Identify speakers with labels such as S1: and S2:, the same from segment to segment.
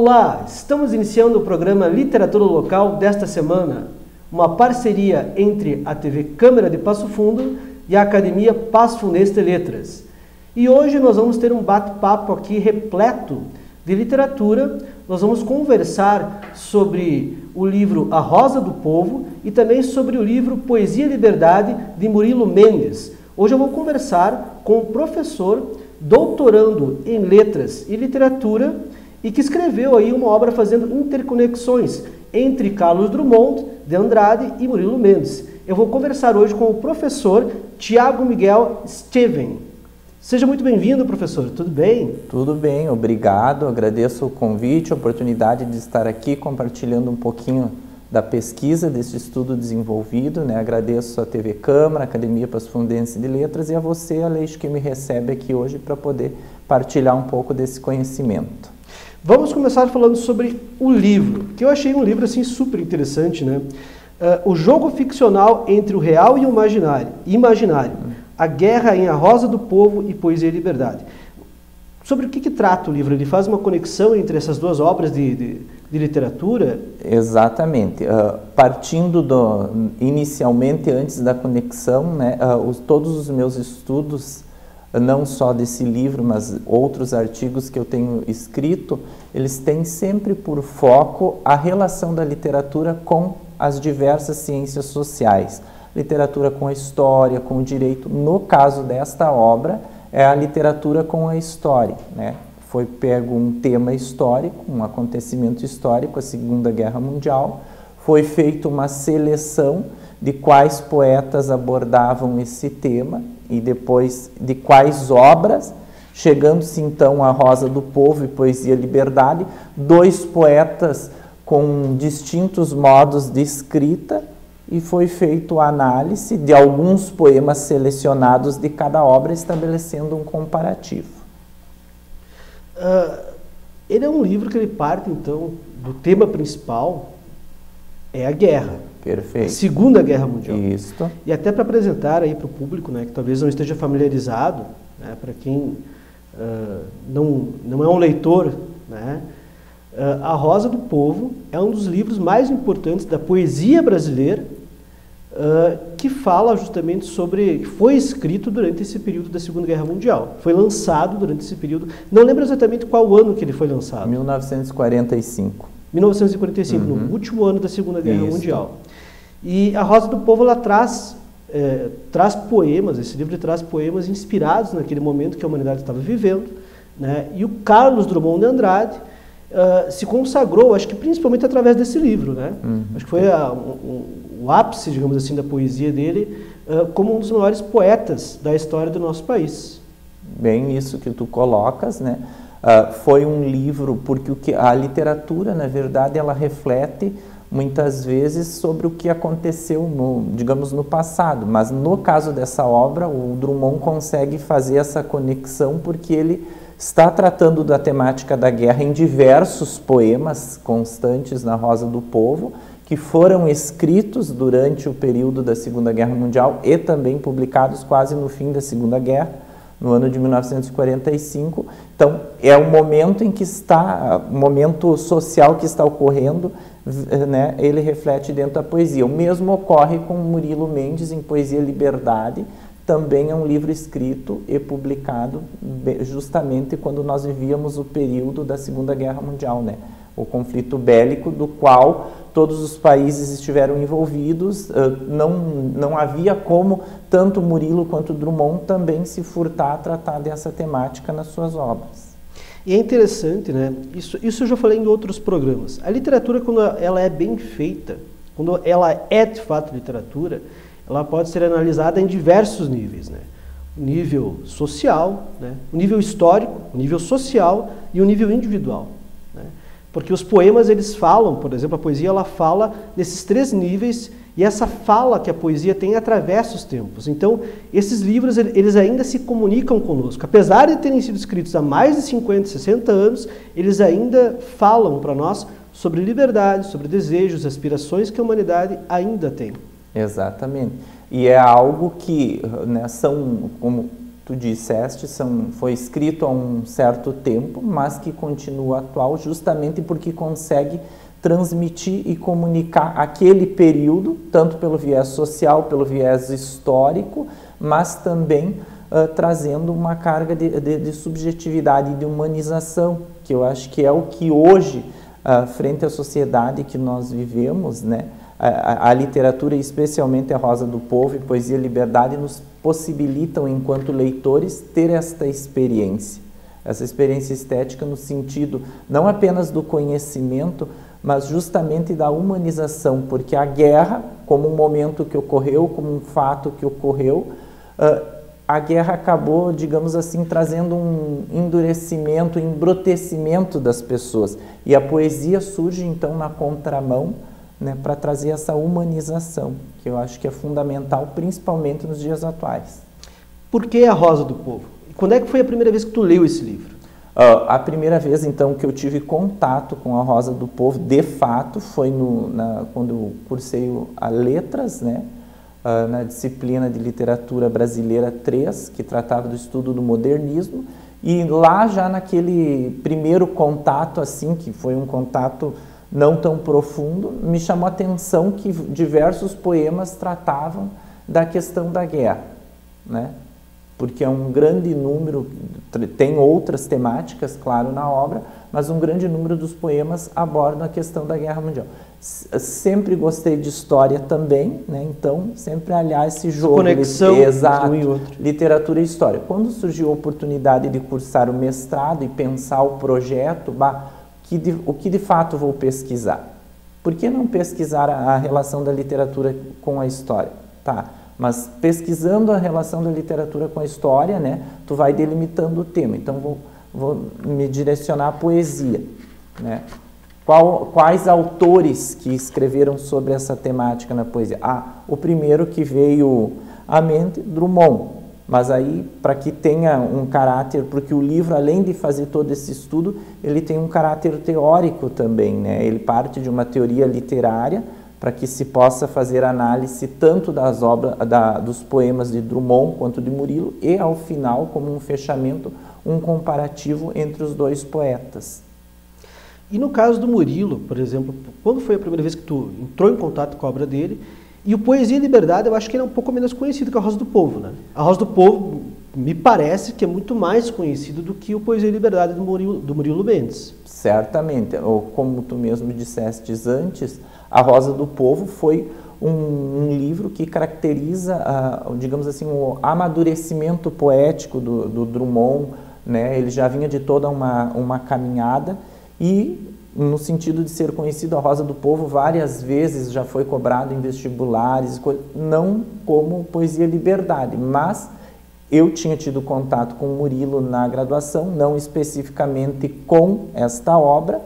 S1: Olá, estamos iniciando o programa Literatura Local desta semana, uma parceria entre a TV Câmara de Passo Fundo e a Academia Passo Fundense de Letras. E hoje nós vamos ter um bate-papo aqui repleto de literatura. Nós vamos conversar sobre o livro A Rosa do Povo e também sobre o livro Poesia e Liberdade, de Murilo Mendes. Hoje eu vou conversar com o professor doutorando em Letras e Literatura e que escreveu aí uma obra fazendo interconexões entre Carlos Drummond de Andrade e Murilo Mendes. Eu vou conversar hoje com o professor Tiago Miguel Steven. Seja muito bem-vindo, professor. Tudo bem?
S2: Tudo bem, obrigado. Agradeço o convite, a oportunidade de estar aqui compartilhando um pouquinho da pesquisa, desse estudo desenvolvido, né? Agradeço a TV Câmara, a Academia Passo Fundense de Letras e a você, Aleixo, que me recebe aqui hoje para poder partilhar um pouco desse conhecimento.
S1: Vamos começar falando sobre o livro, que eu achei um livro assim super interessante, né? O jogo ficcional entre o real e o imaginário. A guerra em A Rosa do Povo e Poesia e Liberdade. Sobre o que trata o livro? Ele faz uma conexão entre essas duas obras de literatura?
S2: Exatamente. Partindo inicialmente, antes da conexão, né, todos os meus estudos, não só desse livro, mas outros artigos que eu tenho escrito, eles têm sempre por foco a relação da literatura com as diversas ciências sociais. Literatura com a história, com o direito. No caso desta obra, é a literatura com a história, né? Foi pego um tema histórico, um acontecimento histórico, a Segunda Guerra Mundial, foi feita uma seleção de quais poetas abordavam esse tema e depois de quais obras, chegando-se então a Rosa do Povo e Poesia e Liberdade, dois poetas com distintos modos de escrita, e foi feita a análise de alguns poemas selecionados de cada obra, estabelecendo um comparativo.
S1: Ele é um livro que ele parte, então, do tema principal, é a guerra.
S2: Perfeito.
S1: A Segunda Guerra Mundial.
S2: Isso.
S1: E até para apresentar aí para o público, né, que talvez não esteja familiarizado, né, para quem não é um leitor, né, A Rosa do Povo é um dos livros mais importantes da poesia brasileira, que fala justamente sobre, foi escrito durante esse período da Segunda Guerra Mundial. Foi lançado durante esse período, não lembro exatamente qual ano que ele foi lançado.
S2: 1945.
S1: 1945, no último ano da Segunda Guerra Mundial. E A Rosa do Povo, ela traz poemas, esse livro traz poemas inspirados naquele momento que a humanidade estava vivendo, né? E o Carlos Drummond de Andrade se consagrou, acho que principalmente através desse livro, né? Acho que foi o ápice, digamos assim, da poesia dele, como um dos maiores poetas da história do nosso país.
S2: Bem, isso que tu colocas, né? Foi um livro, porque a literatura, na verdade, ela reflete muitas vezes sobre o que aconteceu, digamos, no passado. Mas no caso dessa obra, o Drummond consegue fazer essa conexão porque ele está tratando da temática da guerra em diversos poemas constantes na Rosa do Povo, que foram escritos durante o período da Segunda Guerra Mundial e também publicados quase no fim da Segunda Guerra, no ano de 1945. Então, é o momento em que está, o momento social que está ocorrendo, né, ele reflete dentro da poesia. O mesmo ocorre com Murilo Mendes em Poesia e Liberdade, também é um livro escrito e publicado justamente quando nós vivíamos o período da Segunda Guerra Mundial, né? O conflito bélico do qual todos os países estiveram envolvidos, não havia como tanto Murilo quanto Drummond também se furtar a tratar dessa temática nas suas obras.
S1: E é interessante, né? Isso eu já falei em outros programas. A literatura, quando ela é bem feita, quando ela é de fato literatura, ela pode ser analisada em diversos níveis, né? O nível social, né? O nível histórico, o nível social e o nível individual, né? Porque os poemas, eles falam, por exemplo, a poesia, ela fala nesses três níveis, e essa fala que a poesia tem atravessa os tempos. Então, esses livros, eles ainda se comunicam conosco. Apesar de terem sido escritos há mais de 50, 60 anos, eles ainda falam para nós sobre liberdade, sobre desejos, aspirações que a humanidade ainda tem.
S2: Exatamente. E é algo que, né, são, como tu disseste, foi escrito há um certo tempo, mas que continua atual justamente porque consegue transmitir e comunicar aquele período, tanto pelo viés social, pelo viés histórico, mas também trazendo uma carga de subjetividade e de humanização, que eu acho que é o que hoje, frente à sociedade que nós vivemos, né, a literatura, especialmente a Rosa do Povo e Poesia e Liberdade, nos possibilitam, enquanto leitores, ter essa experiência estética no sentido não apenas do conhecimento, mas justamente da humanização, porque a guerra, como um momento que ocorreu, como um fato que ocorreu, a guerra acabou, digamos assim, trazendo um endurecimento, um embrutecimento das pessoas. E a poesia surge, então, na contramão, né, para trazer essa humanização, que eu acho que é fundamental, principalmente nos dias atuais.
S1: Por que A Rosa do Povo? Quando é que foi a primeira vez que tu leu esse livro?
S2: A primeira vez, então, que eu tive contato com A Rosa do Povo, de fato, foi quando eu cursei a Letras, né, na disciplina de Literatura Brasileira 3, que tratava do estudo do modernismo, e lá já naquele primeiro contato, assim, que foi um contato não tão profundo, me chamou a atenção que diversos poemas tratavam da questão da guerra, né? Porque é um grande número, tem outras temáticas, claro, na obra, mas um grande número dos poemas abordam a questão da Guerra Mundial. Sempre gostei de história também, né? Então sempre aliar esse jogo,
S1: conexão
S2: exato,
S1: um e outro.
S2: Literatura e história. Quando surgiu a oportunidade de cursar o mestrado e pensar o projeto, o que de fato vou pesquisar? Por que não pesquisar a relação da literatura com a história? Tá, mas pesquisando a relação da literatura com a história, né, tu vai delimitando o tema. Então vou me direcionar à poesia, né? Quais autores que escreveram sobre essa temática na poesia? O primeiro que veio à mente, Drummond. Mas aí, para que tenha um caráter, porque o livro, além de fazer todo esse estudo, ele tem um caráter teórico também, né? Ele parte de uma teoria literária, para que se possa fazer análise tanto das obras, dos poemas de Drummond quanto de Murilo, e ao final, como um fechamento, um comparativo entre os dois poetas.
S1: E no caso do Murilo, por exemplo, quando foi a primeira vez que tu entrou em contato com a obra dele? E o Poesia e Liberdade, eu acho que ele é um pouco menos conhecido que a Rosa do Povo, né? A Rosa do Povo, me parece que é muito mais conhecido do que o Poesia e Liberdade do Murilo Mendes. Certamente,
S2: ou como tu mesmo disseste antes, a Rosa do Povo foi um livro que caracteriza, digamos assim, o amadurecimento poético do Drummond, né? Ele já vinha de toda uma caminhada e, no sentido de ser conhecido, a Rosa do Povo várias vezes já foi cobrado em vestibulares, não como Poesia e Liberdade, mas eu tinha tido contato com o Murilo na graduação, não especificamente com esta obra,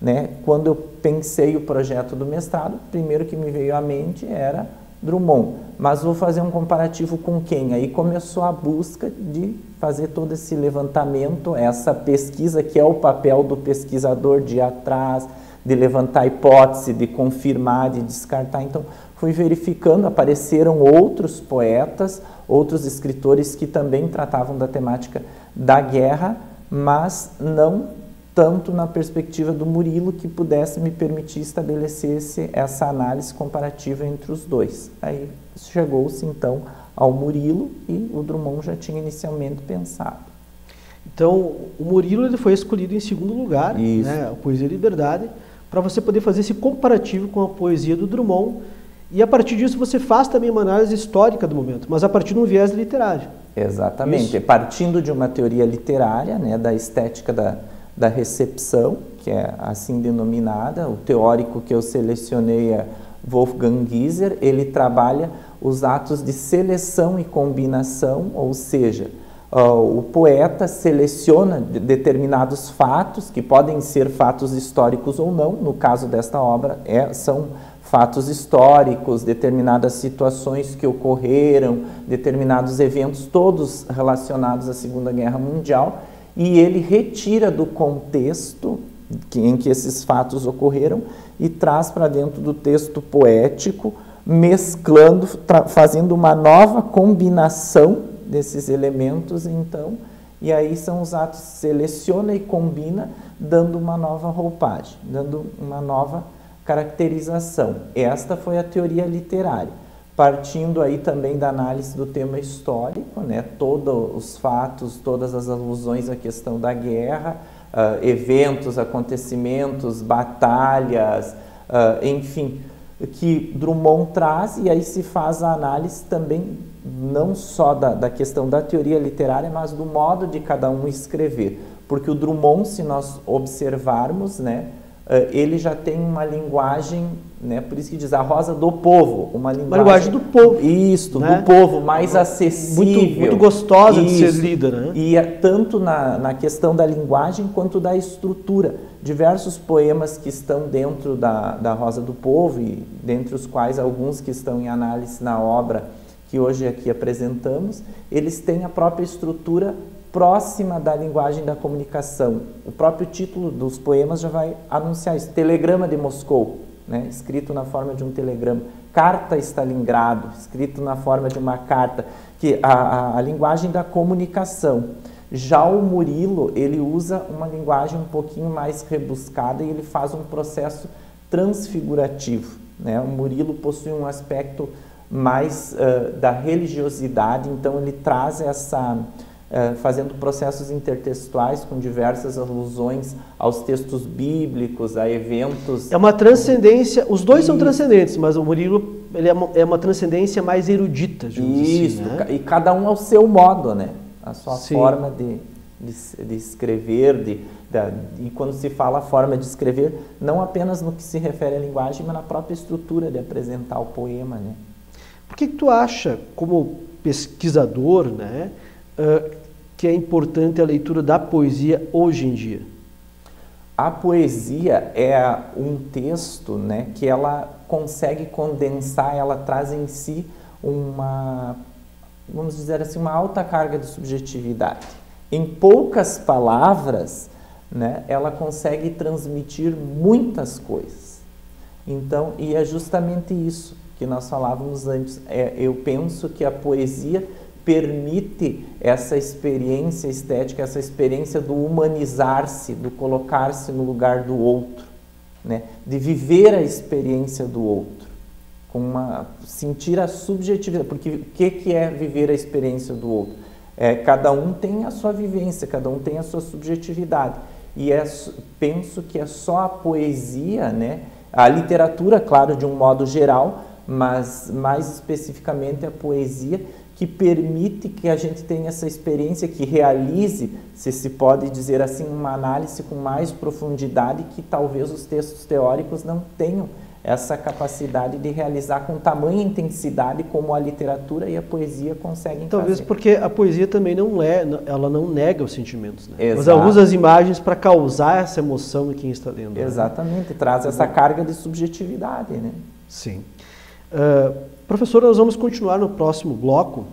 S2: né? Quando eu pensei o projeto do mestrado, o primeiro que me veio à mente era Drummond, mas vou fazer um comparativo com quem? Aí começou a busca de fazer todo esse levantamento, essa pesquisa que é o papel do pesquisador, de ir atrás, de levantar hipótese, de confirmar, de descartar. Então, fui verificando, apareceram outros poetas, outros escritores que também tratavam da temática da guerra, mas não tanto na perspectiva do Murilo, que pudesse me permitir estabelecer essa análise comparativa entre os dois. Aí chegou-se então ao Murilo e o Drummond já tinha inicialmente pensado.
S1: Então, o Murilo ele foi escolhido em segundo lugar, né, a Poesia e Liberdade, para você poder fazer esse comparativo com a poesia do Drummond, e a partir disso você faz também uma análise histórica do momento, mas a partir de um viés literário.
S2: Exatamente, partindo de uma teoria literária, né, da estética da recepção, que é assim denominada. O teórico que eu selecionei é Wolfgang Gieser. Ele trabalha os atos de seleção e combinação, ou seja, o poeta seleciona determinados fatos, que podem ser fatos históricos ou não. No caso desta obra, são fatos históricos, determinadas situações que ocorreram, determinados eventos, todos relacionados à Segunda Guerra Mundial, e ele retira do contexto em que esses fatos ocorreram e traz para dentro do texto poético, mesclando, fazendo uma nova combinação desses elementos, então, e aí são os atos, seleciona e combina, dando uma nova roupagem, dando uma nova caracterização. Esta foi a teoria literária, partindo aí também da análise do tema histórico, né? Todos os fatos, todas as alusões à questão da guerra, eventos, acontecimentos, batalhas, enfim, que Drummond traz, e aí se faz a análise também não só da questão da teoria literária, mas do modo de cada um escrever, porque o Drummond, se nós observarmos, né, ele já tem uma linguagem, né, por isso que diz a Rosa do Povo, uma linguagem
S1: do povo.
S2: Isso,
S1: né?
S2: do povo, mais acessível.
S1: Muito gostosa de ser lida, né?
S2: E tanto na questão da linguagem quanto da estrutura. Diversos poemas que estão dentro da Rosa do Povo, e dentre os quais alguns que estão em análise na obra que hoje aqui apresentamos, eles têm a própria estrutura próxima da linguagem da comunicação. O próprio título dos poemas já vai anunciar isso. Telegrama de Moscou, né? Escrito na forma de um telegrama. Carta Stalingrado, escrito na forma de uma carta, que a linguagem da comunicação. Já o Murilo, ele usa uma linguagem um pouquinho mais rebuscada e ele faz um processo transfigurativo, né? O Murilo possui um aspecto mais da religiosidade, então ele traz essa... fazendo processos intertextuais com diversas alusões aos textos bíblicos, a eventos...
S1: É uma transcendência, os dois são transcendentes, mas o Murilo ele é uma transcendência mais erudita,
S2: isso,
S1: assim, né?
S2: E cada um ao seu modo, né? A sua forma de escrever, e quando se fala a forma de escrever, não apenas no que se refere à linguagem, mas na própria estrutura de apresentar o poema, né?
S1: Por que tu acha, como pesquisador, né, que é importante a leitura da poesia hoje em dia?
S2: A poesia é um texto, né, que ela consegue condensar, ela traz em si uma, vamos dizer assim, uma alta carga de subjetividade. Em poucas palavras, né, ela consegue transmitir muitas coisas. Então, e é justamente isso que nós falávamos antes. Eu penso que a poesia permite essa experiência estética, essa experiência do humanizar-se, do colocar-se no lugar do outro, né? De viver a experiência do outro, sentir a subjetividade, porque o que é viver a experiência do outro? Cada um tem a sua vivência, cada um tem a sua subjetividade, e penso que é só a poesia, né? A literatura, claro, de um modo geral, mas mais especificamente a poesia, que permite que a gente tenha essa experiência, que realize, se pode dizer assim, uma análise com mais profundidade que talvez os textos teóricos não tenham essa capacidade de realizar com tamanha intensidade como a literatura e a poesia conseguem
S1: Talvez
S2: fazer.
S1: Porque a poesia também ela não nega os sentimentos, né?
S2: Exato.
S1: Mas ela usa as imagens para causar essa emoção em quem está lendo.
S2: Exatamente, né? Traz essa carga de subjetividade, né?
S1: Sim. Professor, nós vamos continuar no próximo bloco,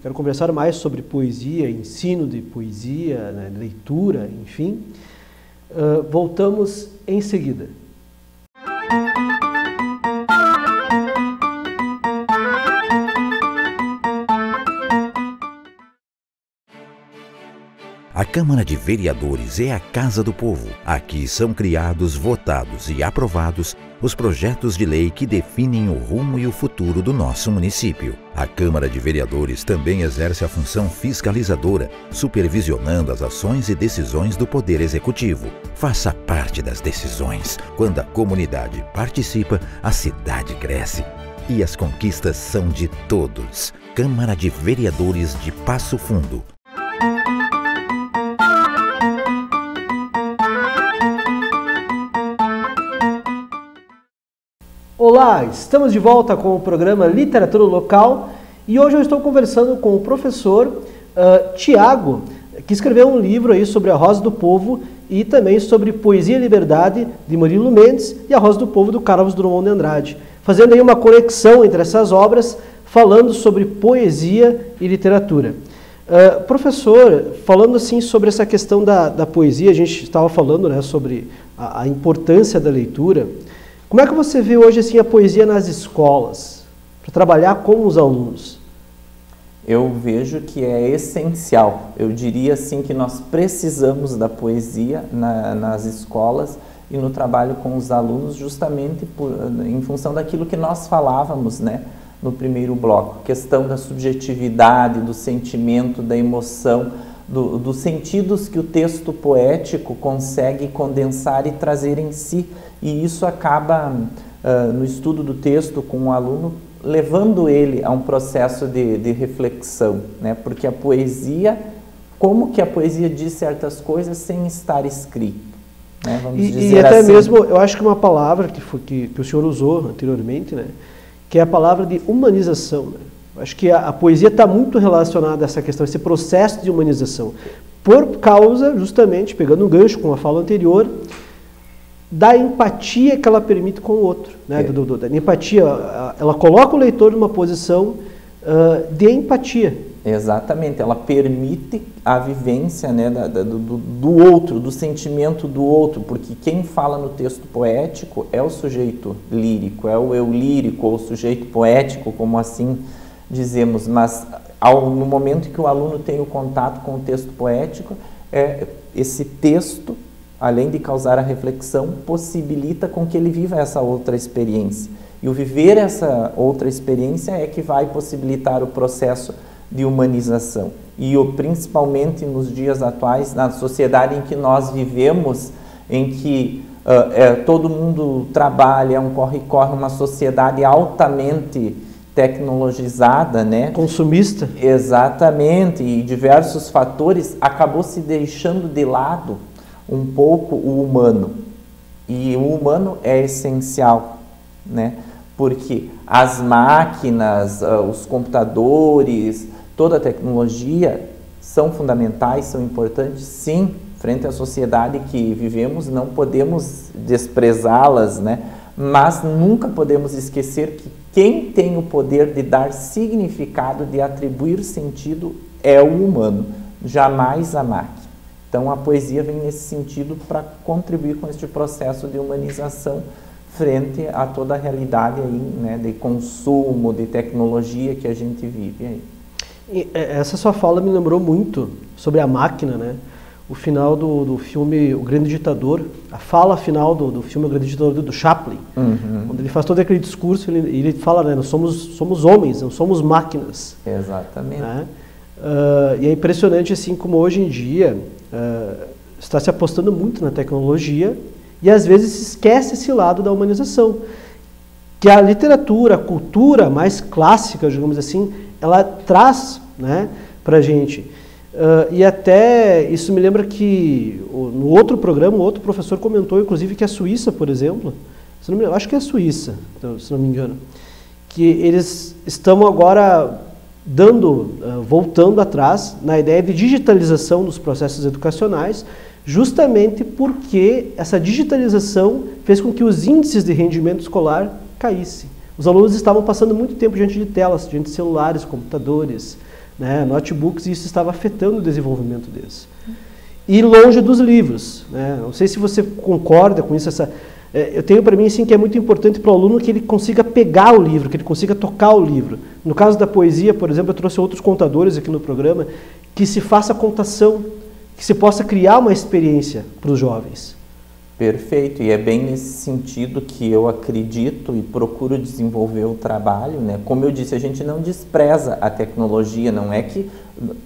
S1: quero conversar mais sobre poesia, ensino de poesia, né, leitura, enfim. Voltamos em seguida.
S3: A Câmara de Vereadores é a Casa do Povo. Aqui são criados, votados e aprovados os projetos de lei que definem o rumo e o futuro do nosso município. A Câmara de Vereadores também exerce a função fiscalizadora, supervisionando as ações e decisões do Poder Executivo. Faça parte das decisões. Quando a comunidade participa, a cidade cresce. E as conquistas são de todos. Câmara de Vereadores de Passo Fundo.
S1: Olá, estamos de volta com o programa Literatura Local e hoje eu estou conversando com o professor Tiago, que escreveu um livro aí sobre a Rosa do Povo e também sobre Poesia e Liberdade, de Murilo Mendes, e a Rosa do Povo, do Carlos Drummond de Andrade, fazendo aí uma conexão entre essas obras, falando sobre poesia e literatura. Professor, falando assim sobre essa questão da poesia, a gente estava falando, né, sobre a importância da leitura. Como é que você vê hoje assim, a poesia nas escolas, para trabalhar com os alunos?
S2: Eu vejo que é essencial. Eu diria assim que nós precisamos da poesia nas escolas e no trabalho com os alunos, justamente em função daquilo que nós falávamos, né, no primeiro bloco. Questão da subjetividade, do sentimento, da emoção, dos sentidos que o texto poético consegue condensar e trazer em si. E isso acaba, no estudo do texto com o aluno, levando ele a um processo de reflexão, né? Porque a poesia, como que a poesia diz certas coisas sem estar escrito, né? Vamos dizer
S1: e até
S2: assim.
S1: mesmo, eu acho que uma palavra que o senhor usou anteriormente, né? Que é a palavra de humanização, né? Eu acho que a poesia está muito relacionada a essa questão, esse processo de humanização, por causa, justamente, pegando um gancho com a fala anterior, da empatia que ela permite com o outro, né? Da empatia, ela coloca o leitor numa posição de empatia.
S2: Exatamente, ela permite a vivência, né, do outro, do sentimento do outro, porque quem fala no texto poético é o sujeito lírico, é o eu lírico, ou o sujeito poético, como assim dizemos, mas no momento que o aluno tem o contato com o texto poético, esse texto, além de causar a reflexão, possibilita com que ele viva essa outra experiência. E o viver essa outra experiência é que vai possibilitar o processo de humanização. E principalmente nos dias atuais, na sociedade em que nós vivemos, em que todo mundo trabalha, é um corre-corre, uma sociedade altamente tecnologizada, né?
S1: Consumista.
S2: Exatamente, e diversos fatores, acabou se deixando de lado um pouco o humano. E o humano é essencial, né? Porque as máquinas, os computadores, toda a tecnologia são fundamentais, são importantes, sim, frente à sociedade que vivemos, não podemos desprezá-las, né? Mas nunca podemos esquecer que quem tem o poder de dar significado, de atribuir sentido, é o humano, jamais a máquina. Então a poesia vem nesse sentido para contribuir com este processo de humanização frente a toda a realidade aí, né, de consumo, de tecnologia que a gente vive aí.
S1: E essa sua fala me lembrou muito sobre a máquina, né? O final do filme O Grande Ditador, a fala final do filme O Grande Ditador do Chaplin, onde ele faz todo aquele discurso, ele fala, né, nós somos homens, não somos máquinas.
S2: Exatamente.
S1: Né? E é impressionante assim como hoje em dia está se apostando muito na tecnologia e às vezes se esquece esse lado da humanização, que a literatura, a cultura mais clássica, digamos assim, ela traz, né, para a gente. E até isso me lembra que no outro programa, o outro professor comentou, inclusive, que a Suíça, por exemplo, acho que é a Suíça, se não me engano, que eles estão agora voltando atrás na ideia de digitalização dos processos educacionais, justamente porque essa digitalização fez com que os índices de rendimento escolar caíssem. Os alunos estavam passando muito tempo diante de telas, diante de celulares, computadores, né, notebooks, e isso estava afetando o desenvolvimento deles. E longe dos livros, né? Não sei se você concorda com isso. Eu tenho para mim assim, que é muito importante para o aluno que ele consiga pegar o livro, que ele consiga tocar o livro. No caso da poesia, por exemplo, eu trouxe outros contadores aqui no programa, que se faça contação, que se possa criar uma experiência para os jovens.
S2: Perfeito, e é bem nesse sentido que eu acredito e procuro desenvolver o trabalho, né? Como eu disse, a gente não despreza a tecnologia, não é que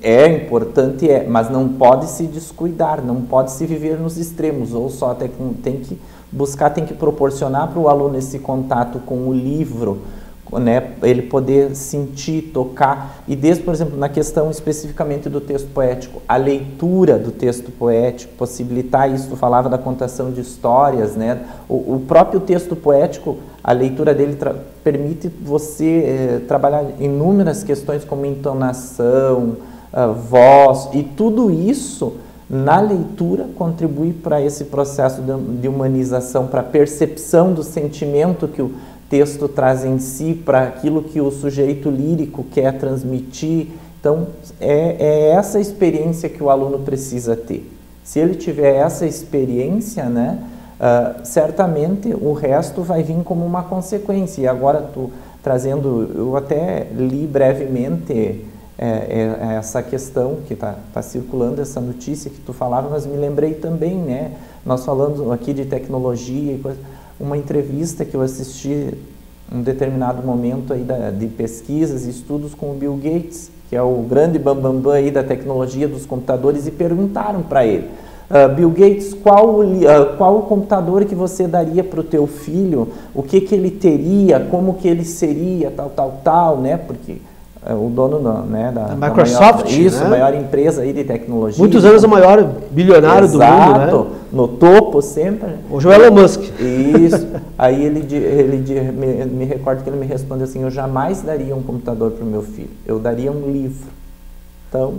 S2: é importante, mas não pode se descuidar, não pode se viver nos extremos, ou só tem que buscar, tem que proporcionar para o aluno esse contato com o livro, né, ele poder sentir, tocar, e desde, por exemplo, na questão especificamente do texto poético, a leitura do texto poético, possibilitar isso, tu falava da contação de histórias, né, o próprio texto poético, a leitura dele permite você trabalhar inúmeras questões como entonação, voz, e tudo isso na leitura contribui para esse processo de humanização, para a percepção do sentimento que o texto traz em si, para aquilo que o sujeito lírico quer transmitir. Então, é essa experiência que o aluno precisa ter. Se ele tiver essa experiência, né, certamente o resto vai vir como uma consequência. E agora, eu até li brevemente essa questão que está circulando, essa notícia que tu falava, mas me lembrei também, né? Nós falando aqui de tecnologia e coisa, uma entrevista que eu assisti em um determinado momento aí de pesquisas e estudos com o Bill Gates, que é o grande bambambam aí da tecnologia dos computadores, e perguntaram para ele, Bill Gates, qual o computador que você daria para o teu filho, o que ele teria, como que ele seria, tal, né? Porque o dono né, da
S1: Microsoft,
S2: a maior empresa aí de tecnologia.
S1: Muitos anos o maior bilionário do mundo, né?
S2: No topo sempre.
S1: Hoje é o Elon Musk.
S2: Isso. Aí me recordo que ele me respondeu assim, eu jamais daria um computador para o meu filho, eu daria um livro. Então...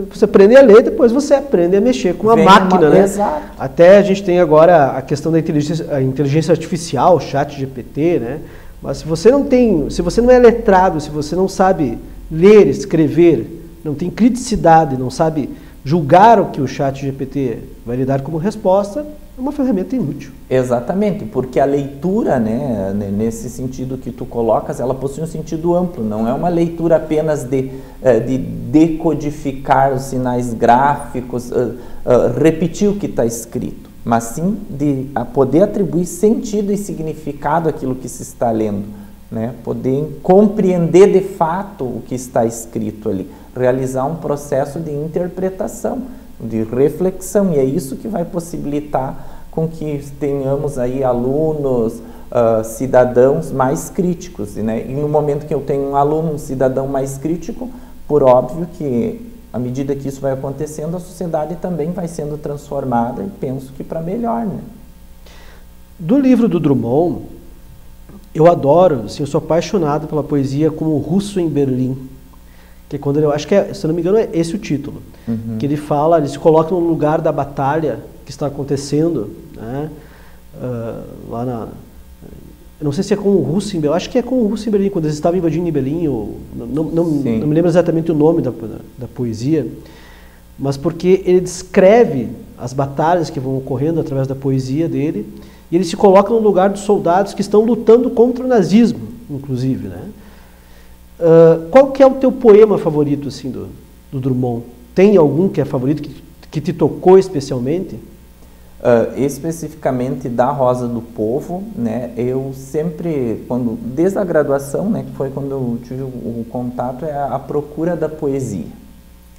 S1: Você aprende a ler, depois você aprende a mexer com a máquina, né?
S2: Exato.
S1: Até a gente tem agora a questão da inteligência artificial, ChatGPT, né? Mas se você não é letrado, se você não sabe ler, escrever, não tem criticidade, não sabe julgar o que o ChatGPT vai lhe dar como resposta, é uma ferramenta inútil.
S2: Exatamente, porque a leitura, né, nesse sentido que tu colocas, ela possui um sentido amplo, não é uma leitura apenas de decodificar os sinais gráficos, repetir o que está escrito, mas sim de poder atribuir sentido e significado àquilo que se está lendo, né? Poder compreender de fato o que está escrito ali, realizar um processo de interpretação, de reflexão, e é isso que vai possibilitar com que tenhamos aí alunos, cidadãos mais críticos, né? E no momento que eu tenho um aluno, um cidadão mais crítico, por óbvio que à medida que isso vai acontecendo, a sociedade também vai sendo transformada, e penso que para melhor, né?
S1: Do livro do Drummond, eu adoro, assim, eu sou apaixonado pela poesia como o Russo em Berlim, que quando eu acho que, se não me engano, é esse o título, que ele fala, ele se coloca no lugar da batalha que está acontecendo, né? Lá na... Eu não sei se é com o Russo em Berlim, acho que é com o Russo em Berlim, quando eles estavam invadindo em Berlim, não me lembro exatamente o nome da poesia, mas porque ele descreve as batalhas que vão ocorrendo através da poesia dele, e ele se coloca no lugar dos soldados que estão lutando contra o nazismo, inclusive, né? Qual que é o teu poema favorito, assim, do Drummond? Tem algum que é favorito, que te tocou especialmente?
S2: Especificamente da Rosa do Povo, né? Eu sempre, desde a graduação, né, que foi quando eu tive o contato, é a procura da poesia.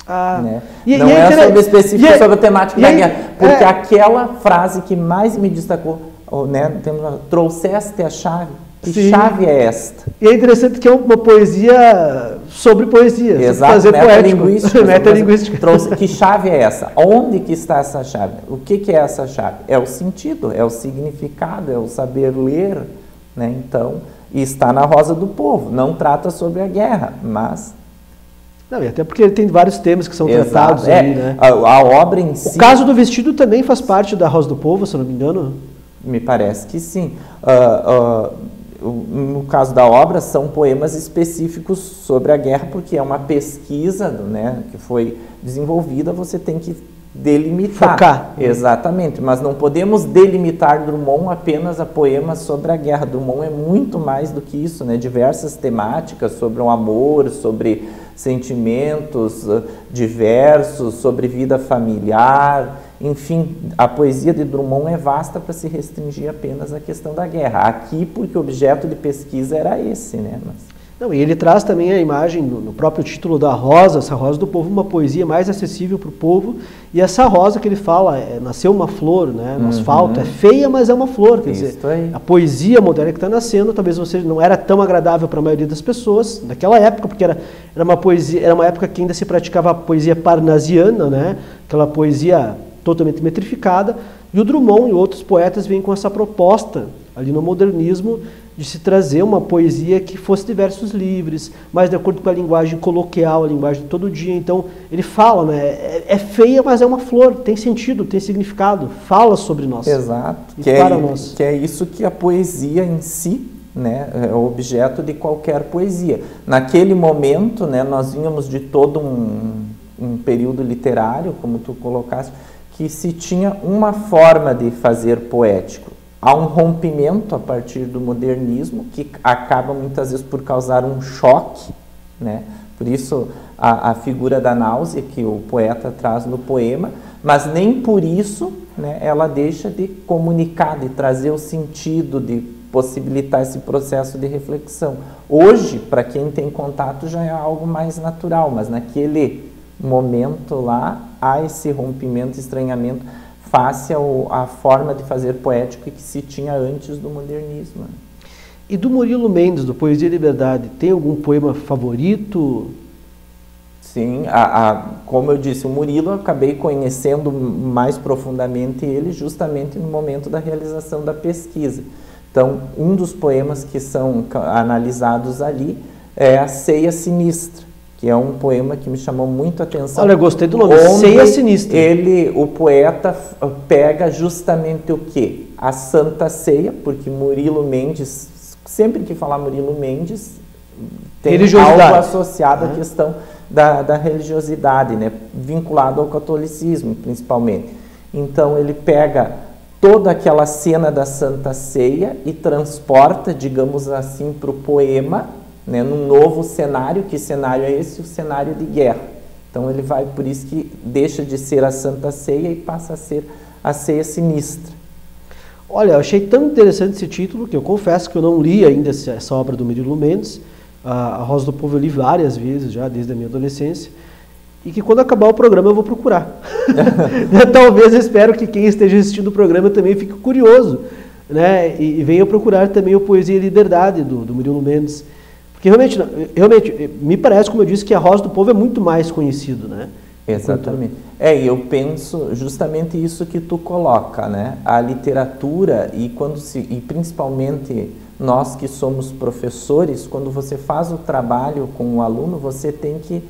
S2: Né? Não é sobre específico sobre a temática da guerra, porque aquela frase que mais me destacou, né, trouxeste a chave. Que Sim. chave é esta?
S1: E é interessante que é uma poesia sobre poesia.
S2: Exato, metalinguística. Que chave é essa? Onde que está essa chave? O que é essa chave? É o sentido, é o significado, é o saber ler, né? Então, e está na Rosa do Povo. Não trata sobre a guerra, mas...
S1: Não, e até porque ele tem vários temas que são tratados ali, né?
S2: A obra em si...
S1: O caso do vestido também faz parte da Rosa do Povo, se eu não me engano?
S2: Me parece que sim. No caso da obra, são poemas específicos sobre a guerra, porque é uma pesquisa, né, que foi desenvolvida, você tem que delimitar.
S1: Focar.
S2: Exatamente, mas não podemos delimitar Drummond apenas a poemas sobre a guerra. Drummond é muito mais do que isso, né? Diversas temáticas sobre o amor, sobre sentimentos diversos, sobre vida familiar. Enfim, a poesia de Drummond é vasta para se restringir apenas à questão da guerra. Aqui, porque o objeto de pesquisa era esse, né?
S1: Não, e ele traz também a imagem, no próprio título da rosa, essa rosa do povo, uma poesia mais acessível para o povo. E essa rosa que ele fala, nasceu uma flor, né, no asfalto, é feia, mas é uma flor. Quer dizer, a poesia moderna que está nascendo, talvez você não era tão agradável para a maioria das pessoas naquela época, porque era uma poesia, era uma época que ainda se praticava a poesia parnasiana, né, aquela poesia totalmente metrificada. E o Drummond e outros poetas vêm com essa proposta ali no modernismo de se trazer uma poesia que fosse de versos livres, mais de acordo com a linguagem coloquial, a linguagem de todo dia. Então, ele fala, né, é feia, mas é uma flor, tem sentido, tem significado, fala sobre nós.
S2: Exato, que é isso que a poesia em si, né, é o objeto de qualquer poesia. Naquele momento, né, nós vínhamos de todo um período literário, como tu colocaste, que se tinha uma forma de fazer poético. Há um rompimento a partir do modernismo que acaba muitas vezes por causar um choque, né, Por isso a figura da náusea que o poeta traz no poema, mas nem por isso, né, ela deixa de comunicar, de trazer o sentido, de possibilitar esse processo de reflexão. Hoje, para quem tem contato, já é algo mais natural, mas naquele momento lá, há esse rompimento, estranhamento, face à forma de fazer poético que se tinha antes do modernismo.
S1: E do Murilo Mendes, do Poesia e Liberdade, tem algum poema favorito?
S2: Sim, como eu disse, o Murilo, eu acabei conhecendo mais profundamente ele justamente no momento da realização da pesquisa. Então, um dos poemas que são analisados ali é a Ceia Sinistra, que é um poema que me chamou muito a atenção.
S1: Olha, gostei do nome, Ceia Sinistra.
S2: O poeta pega justamente o quê? A Santa Ceia, porque Murilo Mendes, sempre que falar Murilo Mendes, tem algo associado à questão da religiosidade, né? Vinculado ao catolicismo, principalmente. Então, ele pega toda aquela cena da Santa Ceia e transporta, digamos assim, para o poema, né, num novo cenário. Que cenário é esse? O cenário de guerra. Então ele vai, por isso que deixa de ser a Santa Ceia e passa a ser a Ceia Sinistra.
S1: Olha, eu achei tão interessante esse título que eu confesso que eu não li ainda essa obra do Murilo Mendes. A Rosa do Povo eu li várias vezes já, desde a minha adolescência. E que quando acabar o programa eu vou procurar. Talvez eu espero que quem esteja assistindo o programa também fique curioso, né? E venha procurar também o Poesia e Liberdade do Murilo Mendes. Porque realmente, me parece, como eu disse, que a Rosa do Povo é muito mais conhecido, né?
S2: Exatamente. E eu penso justamente isso que tu coloca, né? A literatura e principalmente nós que somos professores, quando você faz o trabalho com o aluno, você tem que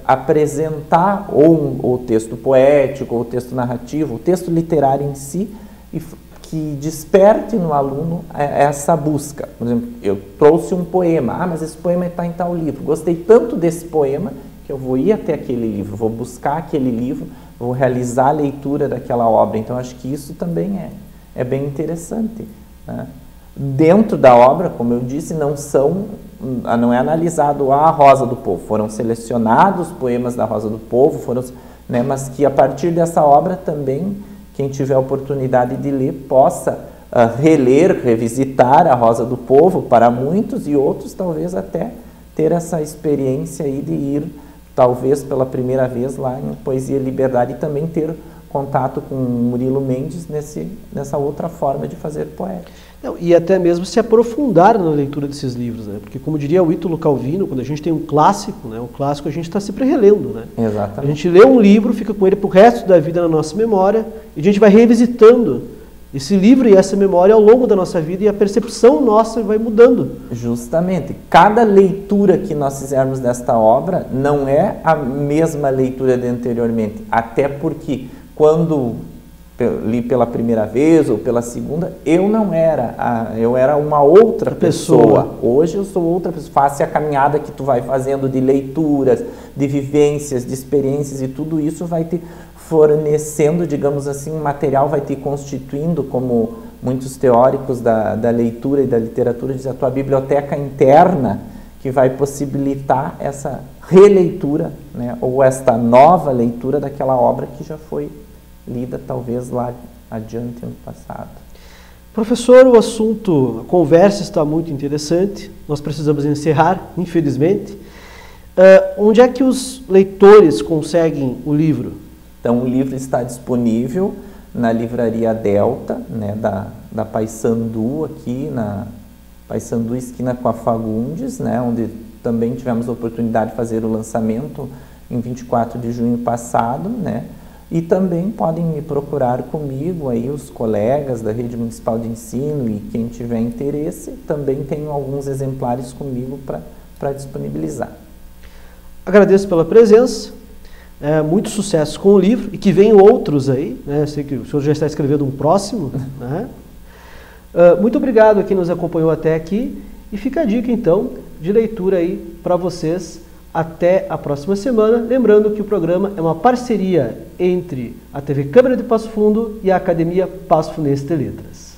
S2: apresentar ou o texto poético, ou o texto narrativo, o texto literário em si, e que desperte no aluno essa busca. Por exemplo, eu trouxe um poema, mas esse poema está em tal livro, gostei tanto desse poema que eu vou ir até aquele livro, vou buscar aquele livro, vou realizar a leitura daquela obra. Então acho que isso também é bem interessante, né? Dentro da obra, como eu disse, não é analisado a Rosa do Povo, foram selecionados poemas da Rosa do Povo, né, mas que a partir dessa obra também, quem tiver a oportunidade de ler, possa reler, revisitar a Rosa do Povo, para muitos, e outros talvez até ter essa experiência aí de ir, talvez pela primeira vez lá em Poesia e Liberdade, e também ter contato com Murilo Mendes nessa outra forma de fazer poética.
S1: Não, e até mesmo se aprofundar na leitura desses livros, né? Porque, como diria o Ítalo Calvino, quando a gente tem um clássico, né? O clássico a gente está sempre relendo, né?
S2: Exatamente.
S1: A gente lê um livro, fica com ele para o resto da vida na nossa memória, e a gente vai revisitando esse livro e essa memória ao longo da nossa vida, e a percepção nossa vai mudando.
S2: Justamente. Cada leitura que nós fizermos desta obra não é a mesma leitura de anteriormente, até porque quando li pela primeira vez ou pela segunda, eu era uma outra pessoa. Hoje eu sou outra pessoa. Face a caminhada que tu vai fazendo de leituras, de vivências, de experiências, e tudo isso vai te fornecendo, digamos assim, um material, vai te constituindo, como muitos teóricos da leitura e da literatura dizem, a tua biblioteca interna, que vai possibilitar essa releitura, né, ou esta nova leitura daquela obra que já foi lida talvez lá adiante no passado.
S1: Professor, o assunto, a conversa está muito interessante, nós precisamos encerrar, infelizmente. Onde é que os leitores conseguem o livro?
S2: Então, o livro está disponível na Livraria Delta, né, da Paissandu, aqui na Paissandu, esquina com a Fagundes, né, onde também tivemos a oportunidade de fazer o lançamento em 24 de junho passado, né. E também podem me procurar comigo, aí os colegas da Rede Municipal de Ensino, e quem tiver interesse, também tenho alguns exemplares comigo para disponibilizar.
S1: Agradeço pela presença, muito sucesso com o livro, e que venham outros aí, né? Eu sei que o senhor já está escrevendo um próximo, né? Muito obrigado a quem nos acompanhou até aqui, e fica a dica então de leitura aí para vocês. Até a próxima semana, lembrando que o programa é uma parceria entre a TV Câmara de Passo Fundo e a Academia Passo Fundense de Letras.